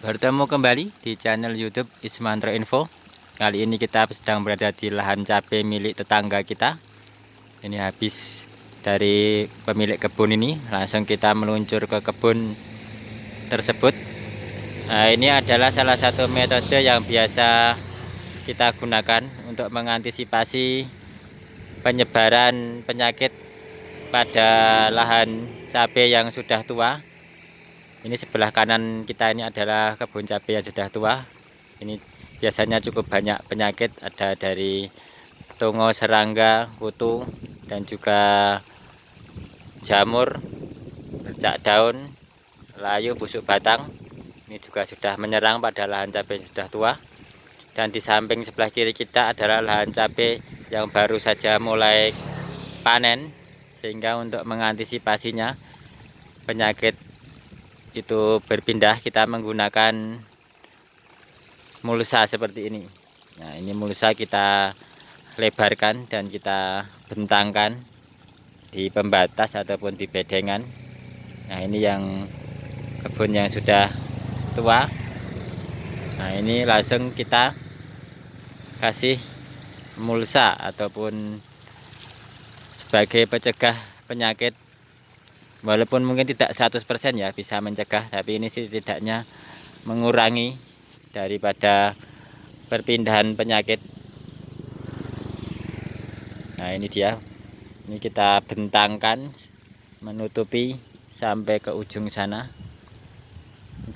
Bertemu kembali di channel YouTube Ismantro Info. Kali ini kita sedang berada di lahan cabai milik tetangga kita. Ini habis dari pemilik kebun ini, langsung kita meluncur ke kebun tersebut. Nah, ini adalah salah satu metode yang biasa kita gunakan untuk mengantisipasi penyebaran penyakit pada lahan cabai yang sudah tua. Ini sebelah kanan kita ini adalah kebun cabai yang sudah tua. Ini biasanya cukup banyak penyakit, ada dari tungo, serangga, kutu, dan juga jamur, bercak daun, layu, busuk batang. Ini juga sudah menyerang pada lahan cabai yang sudah tua. Dan di samping sebelah kiri kita adalah lahan cabai yang baru saja mulai panen, sehingga untuk mengantisipasinya penyakit itu berpindah, kita menggunakan mulsa seperti ini. Nah, ini mulsa kita lebarkan dan kita bentangkan di pembatas ataupun di bedengan. Nah, ini yang kebun yang sudah tua. Nah, ini langsung kita kasih mulsa ataupun sebagai pencegah penyakit. Walaupun mungkin tidak 100% ya bisa mencegah, tapi ini setidaknya mengurangi daripada perpindahan penyakit. Nah, ini dia. Ini kita bentangkan menutupi sampai ke ujung sana.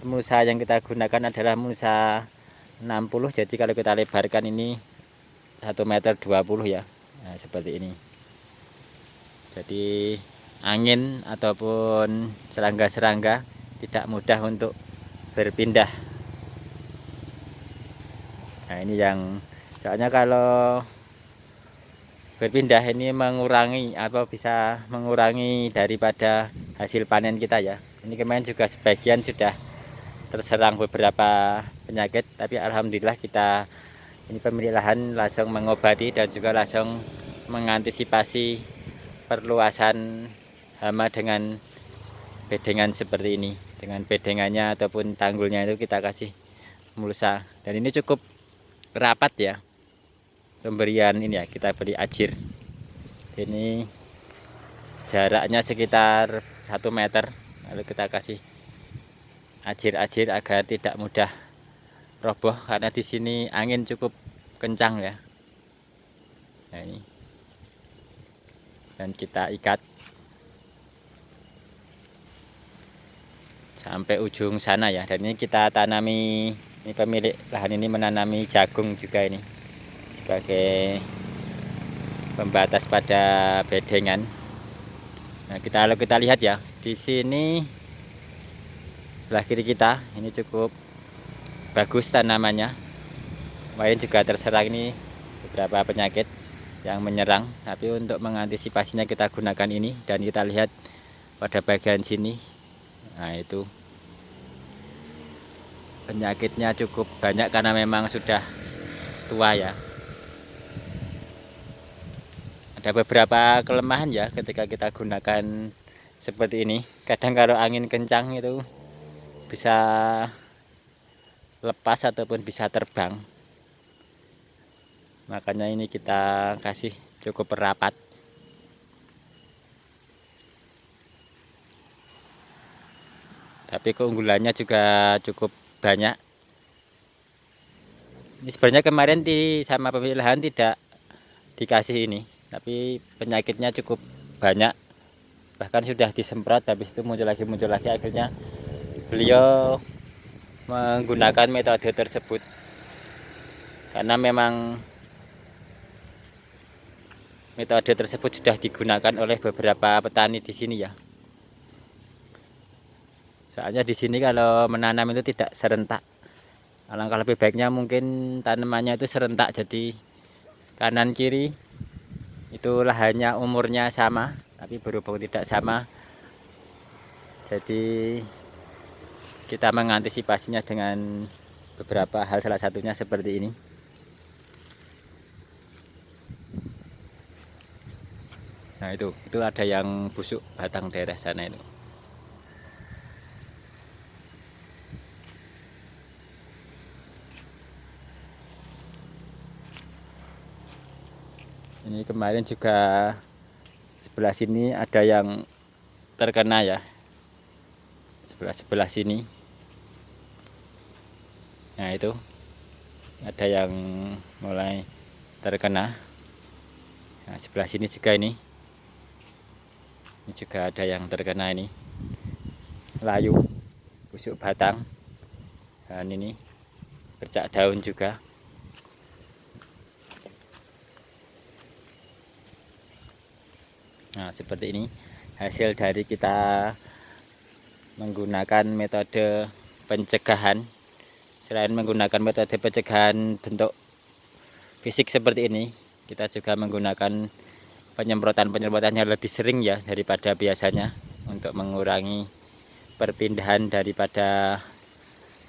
Mulsa yang kita gunakan adalah mulsa 60. Jadi kalau kita lebarkan ini 1,20 meter ya. Nah, seperti ini. Jadi angin ataupun serangga-serangga tidak mudah untuk berpindah. Nah, ini yang soalnya kalau berpindah ini mengurangi atau bisa mengurangi daripada hasil panen kita ya. Ini kemarin juga sebagian sudah terserang beberapa penyakit, tapi alhamdulillah kita ini pemilik lahan langsung mengobati dan juga langsung mengantisipasi perluasan hama dengan bedengan seperti ini. Dengan bedengannya ataupun tanggulnya itu kita kasih mulsa, dan ini cukup rapat ya pemberian ini ya, kita beri ajir. Ini jaraknya sekitar 1 meter, lalu kita kasih ajir-ajir agar tidak mudah roboh karena di sini angin cukup kencang ya. Nah, ini dan kita ikat sampai ujung sana ya. Dan ini kita tanami, ini pemilik lahan ini menanami jagung juga ini sebagai pembatas pada bedengan. Nah, kalau kita lihat ya, di sini sebelah kiri kita ini cukup bagus tanamannya. Kemarin juga terserang ini beberapa penyakit yang menyerang, tapi untuk mengantisipasinya kita gunakan ini. Dan kita lihat pada bagian sini, nah itu penyakitnya cukup banyak karena memang sudah tua ya. Ada beberapa kelemahan ya ketika kita gunakan seperti ini. Kadang kalau angin kencang itu bisa lepas ataupun bisa terbang. Makanya ini kita kasih cukup rapat. Tapi keunggulannya juga cukup banyak. Ini sebenarnya kemarin sama pemilik lahan tidak dikasih ini, tapi penyakitnya cukup banyak. Bahkan sudah disemprot, habis itu muncul lagi. Akhirnya beliau menggunakan metode tersebut karena memang metode tersebut sudah digunakan oleh beberapa petani di sini ya. Soalnya di sini kalau menanam itu tidak serentak. Alangkah lebih baiknya mungkin tanamannya itu serentak, jadi kanan kiri itu lahannya umurnya sama, tapi berhubung tidak sama, jadi kita mengantisipasinya dengan beberapa hal, salah satunya seperti ini. Nah, itu ada yang busuk batang daerah sana itu. Ini kemarin juga sebelah sini ada yang terkena ya, sebelah sini. Nah itu ada yang mulai terkena. Nah, sebelah sini juga ini juga ada yang terkena ini, layu, busuk batang, dan ini bercak daun juga. Nah seperti ini hasil dari kita menggunakan metode pencegahan. Selain menggunakan metode pencegahan bentuk fisik seperti ini, kita juga menggunakan penyemprotan yang lebih sering ya daripada biasanya, untuk mengurangi perpindahan daripada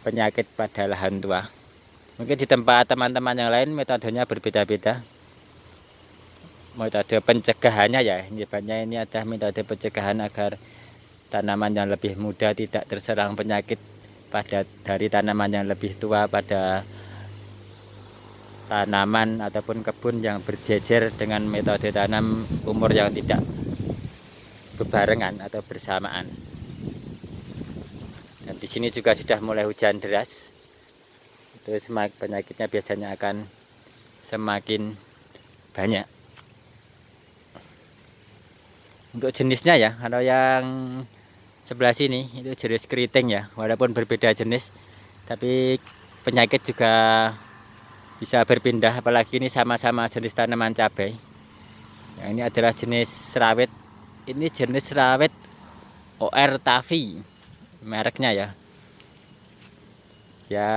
penyakit pada lahan tua. Mungkin di tempat teman-teman yang lain metodenya berbeda-beda, metode pencegahannya ya. Nyebutnya ini ada metode pencegahan agar tanaman yang lebih muda tidak terserang penyakit dari tanaman yang lebih tua pada tanaman ataupun kebun yang berjejer dengan metode tanam umur yang tidak bebarengan atau bersamaan. Dan di sini juga sudah mulai hujan deras, itu penyakitnya biasanya akan semakin banyak. Untuk jenisnya ya, kalau yang sebelah sini itu jenis keriting ya, walaupun berbeda jenis, tapi penyakit juga bisa berpindah, apalagi ini sama-sama jenis tanaman cabai. Yang ini adalah jenis serawit. Ini jenis serawit OR Tavi mereknya ya. Ya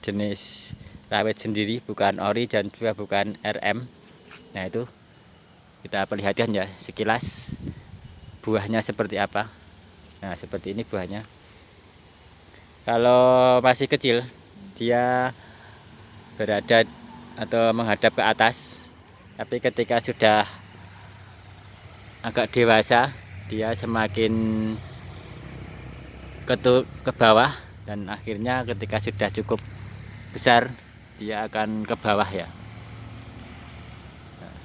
jenis rawit sendiri, bukan ori dan juga bukan RM. Nah itu kita perlihatkan ya sekilas buahnya seperti apa. Nah seperti ini buahnya. Kalau masih kecil dia berada atau menghadap ke atas, tapi ketika sudah agak dewasa dia semakin ke bawah, dan akhirnya ketika sudah cukup besar dia akan ke bawah ya. Nah,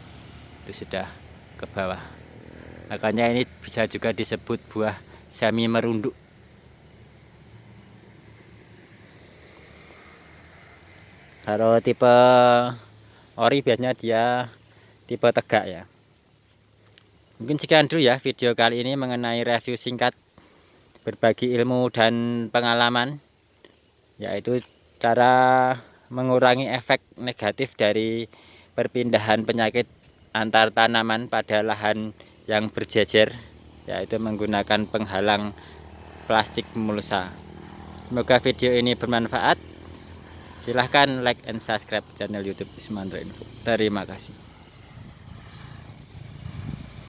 itu sudah ke bawah, makanya ini bisa juga disebut buah semi merunduk. Kalau tipe ori biasanya dia tipe tegak ya. Mungkin sekian dulu ya video kali ini mengenai review singkat berbagi ilmu dan pengalaman, yaitu cara mengurangi efek negatif dari perpindahan penyakit antar tanaman pada lahan yang berjejer, yaitu menggunakan penghalang plastik mulsa. Semoga video ini bermanfaat. Silahkan like and subscribe channel YouTube Ismandra Info. Terima kasih.